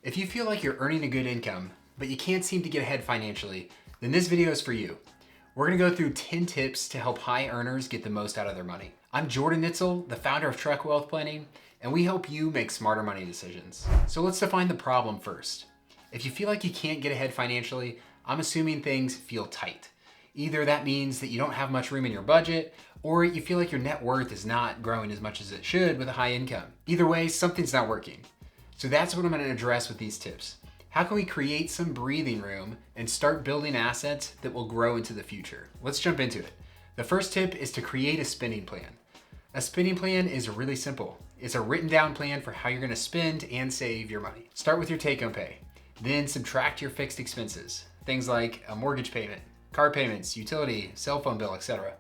If you feel like you're earning a good income, but you can't seem to get ahead financially, then this video is for you. We're gonna go through 10 tips to help high earners get the most out of their money. I'm Jordan Nitzel, the founder of Trek Wealth Planning, and we help you make smarter money decisions. So let's define the problem first. If you feel like you can't get ahead financially, I'm assuming things feel tight. Either that means that you don't have much room in your budget, or you feel like your net worth is not growing as much as it should with a high income. Either way, something's not working. So that's what I'm going to address with these tips. How can we create some breathing room and start building assets that will grow into the future? Let's jump into it. The first tip is to create a spending plan. A spending plan is really simple. It's a written down plan for how you're going to spend and save your money. Start with your take-home pay. Then subtract your fixed expenses. Things like a mortgage payment, car payments, utility, cell phone bill, etc.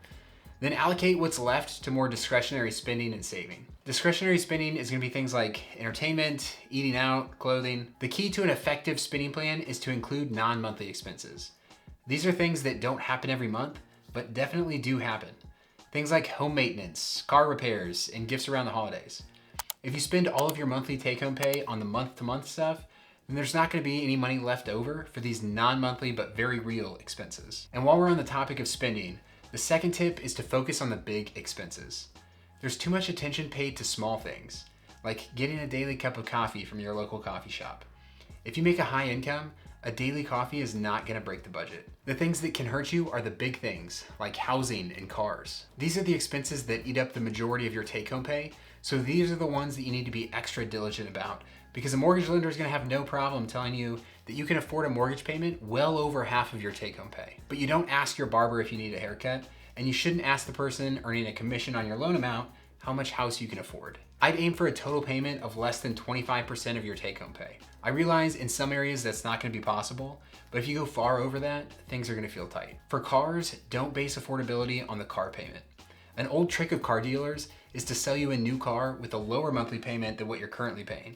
Then allocate what's left to more discretionary spending and saving. Discretionary spending is going to be things like entertainment, eating out, clothing. The key to an effective spending plan is to include non-monthly expenses. These are things that don't happen every month, but definitely do happen. Things like home maintenance, car repairs, and gifts around the holidays. If you spend all of your monthly take-home pay on the month-to-month stuff, then there's not going to be any money left over for these non-monthly but very real expenses. And while we're on the topic of spending, the second tip is to focus on the big expenses. There's too much attention paid to small things, like getting a daily cup of coffee from your local coffee shop. If you make a high income, a daily coffee is not going to break the budget. The things that can hurt you are the big things, like housing and cars. These are the expenses that eat up the majority of your take-home pay, so these are the ones that you need to be extra diligent about, because a mortgage lender is going to have no problem telling you that you can afford a mortgage payment well over half of your take-home pay. But you don't ask your barber if you need a haircut, and you shouldn't ask the person earning a commission on your loan amount how much house you can afford. I'd aim for a total payment of less than 25% of your take-home pay. I realize in some areas that's not going to be possible, but if you go far over that, things are going to feel tight. For cars, don't base affordability on the car payment. An old trick of car dealers is to sell you a new car with a lower monthly payment than what you're currently paying.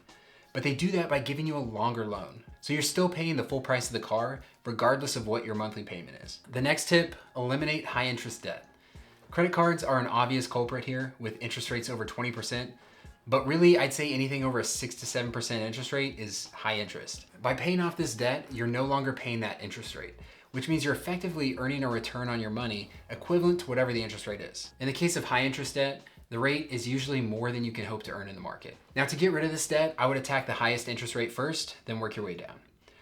But they do that by giving you a longer loan. So you're still paying the full price of the car, regardless of what your monthly payment is. The next tip, eliminate high interest debt. Credit cards are an obvious culprit here with interest rates over 20%, but really I'd say anything over a 6 to 7% interest rate is high interest. By paying off this debt, you're no longer paying that interest rate, which means you're effectively earning a return on your money equivalent to whatever the interest rate is. In the case of high interest debt, the rate is usually more than you can hope to earn in the market. Now, to get rid of this debt, I would attack the highest interest rate first, then work your way down.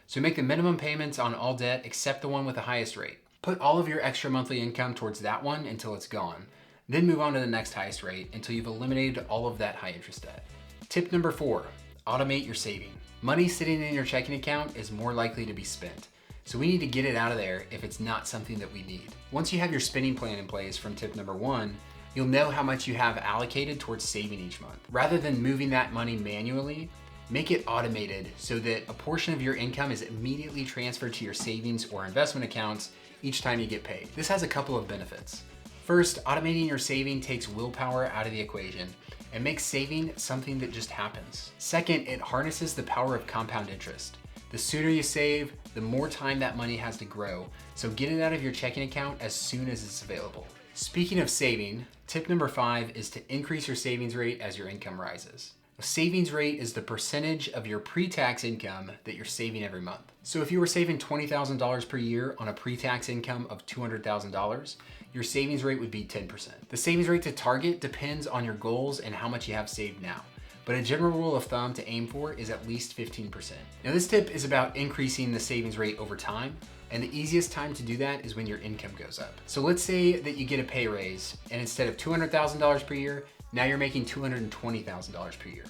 So make the minimum payments on all debt except the one with the highest rate. Put all of your extra monthly income towards that one until it's gone. Then move on to the next highest rate until you've eliminated all of that high interest debt. Tip number 4, automate your saving. Money sitting in your checking account is more likely to be spent. So we need to get it out of there if it's not something that we need. Once you have your spending plan in place from tip number 1, you'll know how much you have allocated towards saving each month. Rather than moving that money manually, make it automated so that a portion of your income is immediately transferred to your savings or investment accounts each time you get paid. This has a couple of benefits. First, automating your saving takes willpower out of the equation and makes saving something that just happens. Second, it harnesses the power of compound interest. The sooner you save, the more time that money has to grow, so get it out of your checking account as soon as it's available. Speaking of saving, tip number 5 is to increase your savings rate as your income rises. A savings rate is the percentage of your pre-tax income that you're saving every month. So if you were saving $20,000 per year on a pre-tax income of $200,000, your savings rate would be 10%. The savings rate to target depends on your goals and how much you have saved now, but a general rule of thumb to aim for is at least 15%. Now this tip is about increasing the savings rate over time, and the easiest time to do that is when your income goes up. So let's say that you get a pay raise, and instead of $200,000 per year, now you're making $220,000 per year.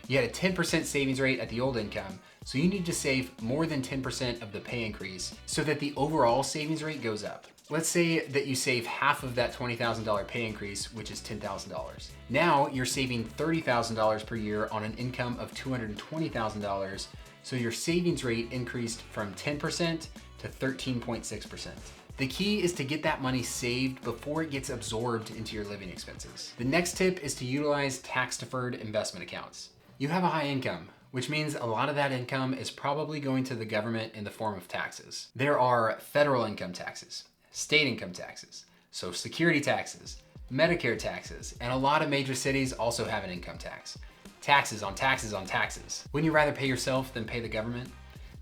You had a 10% savings rate at the old income, so you need to save more than 10% of the pay increase so that the overall savings rate goes up. Let's say that you save half of that $20,000 pay increase, which is $10,000. Now you're saving $30,000 per year on an income of $220,000, so your savings rate increased from 10% to 13.6%. The key is to get that money saved before it gets absorbed into your living expenses. The next tip is to utilize tax-deferred investment accounts. You have a high income, which means a lot of that income is probably going to the government in the form of taxes. There are federal income taxes, state income taxes, Social Security taxes, Medicare taxes, and a lot of major cities also have an income tax. Taxes on taxes on taxes. Wouldn't you rather pay yourself than pay the government?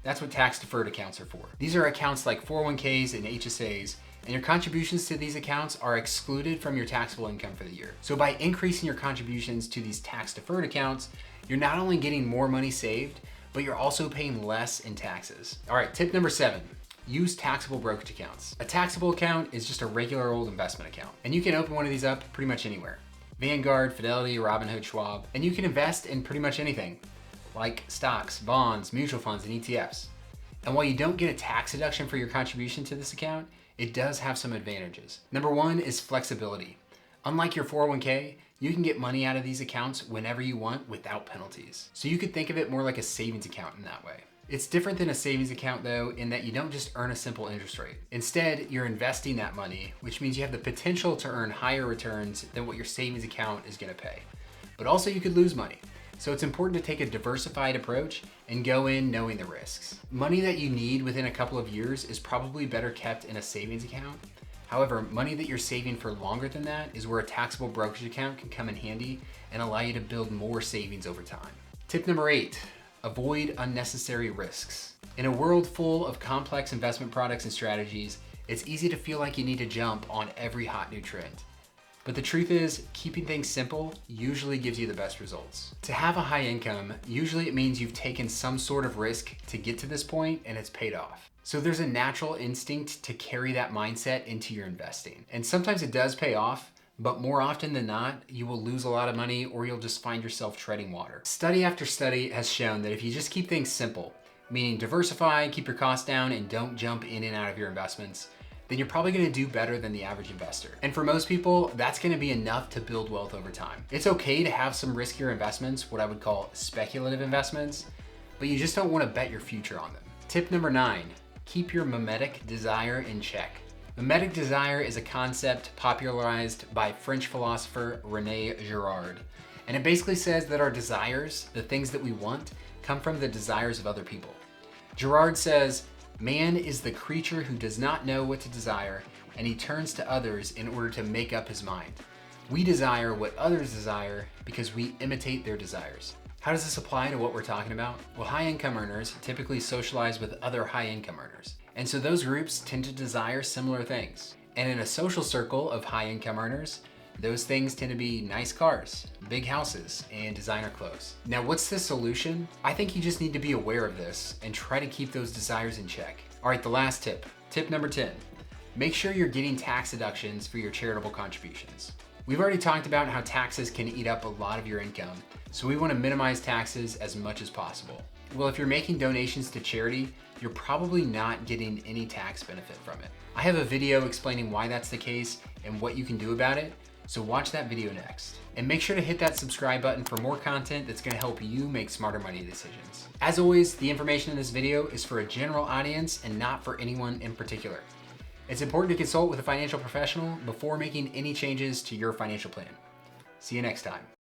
That's what tax deferred accounts are for. These are accounts like 401ks and HSAs, and your contributions to these accounts are excluded from your taxable income for the year. So by increasing your contributions to these tax deferred accounts, you're not only getting more money saved, but you're also paying less in taxes. All right, tip number 7. Use taxable brokerage accounts. A taxable account is just a regular old investment account, and you can open one of these up pretty much anywhere. Vanguard, Fidelity, Robinhood, Schwab, and you can invest in pretty much anything, like stocks, bonds, mutual funds, and ETFs. And while you don't get a tax deduction for your contribution to this account, it does have some advantages. Number 1 is flexibility. Unlike your 401k, you can get money out of these accounts whenever you want without penalties. So you could think of it more like a savings account in that way. It's different than a savings account though, in that you don't just earn a simple interest rate. Instead, you're investing that money, which means you have the potential to earn higher returns than what your savings account is gonna pay. But also you could lose money. So it's important to take a diversified approach and go in knowing the risks. Money that you need within a couple of years is probably better kept in a savings account. However, money that you're saving for longer than that is where a taxable brokerage account can come in handy and allow you to build more savings over time. Tip number 8, avoid unnecessary risks. In a world full of complex investment products and strategies, it's easy to feel like you need to jump on every hot new trend. But the truth is, keeping things simple usually gives you the best results. To have a high income, usually it means you've taken some sort of risk to get to this point and it's paid off. So there's a natural instinct to carry that mindset into your investing. And sometimes it does pay off, but more often than not, you will lose a lot of money or you'll just find yourself treading water. Study after study has shown that if you just keep things simple, meaning diversify, keep your costs down, and don't jump in and out of your investments, then you're probably gonna do better than the average investor. And for most people, that's gonna be enough to build wealth over time. It's okay to have some riskier investments, what I would call speculative investments, but you just don't wanna bet your future on them. Tip number 9, keep your mimetic desire in check. Mimetic desire is a concept popularized by French philosopher René Girard. And it basically says that our desires, the things that we want, come from the desires of other people. Girard says, man is the creature who does not know what to desire, and he turns to others in order to make up his mind. We desire what others desire because we imitate their desires. How does this apply to what we're talking about? Well, high income earners typically socialize with other high income earners. And so those groups tend to desire similar things. And in a social circle of high income earners, those things tend to be nice cars, big houses, and designer clothes. Now, what's the solution? I think you just need to be aware of this and try to keep those desires in check. All right, the last tip. Tip number 10. Make sure you're getting tax deductions for your charitable contributions. We've already talked about how taxes can eat up a lot of your income, so we want to minimize taxes as much as possible. Well, if you're making donations to charity, you're probably not getting any tax benefit from it. I have a video explaining why that's the case and what you can do about it, so watch that video next. And make sure to hit that subscribe button for more content that's gonna help you make smarter money decisions. As always, the information in this video is for a general audience and not for anyone in particular. It's important to consult with a financial professional before making any changes to your financial plan. See you next time.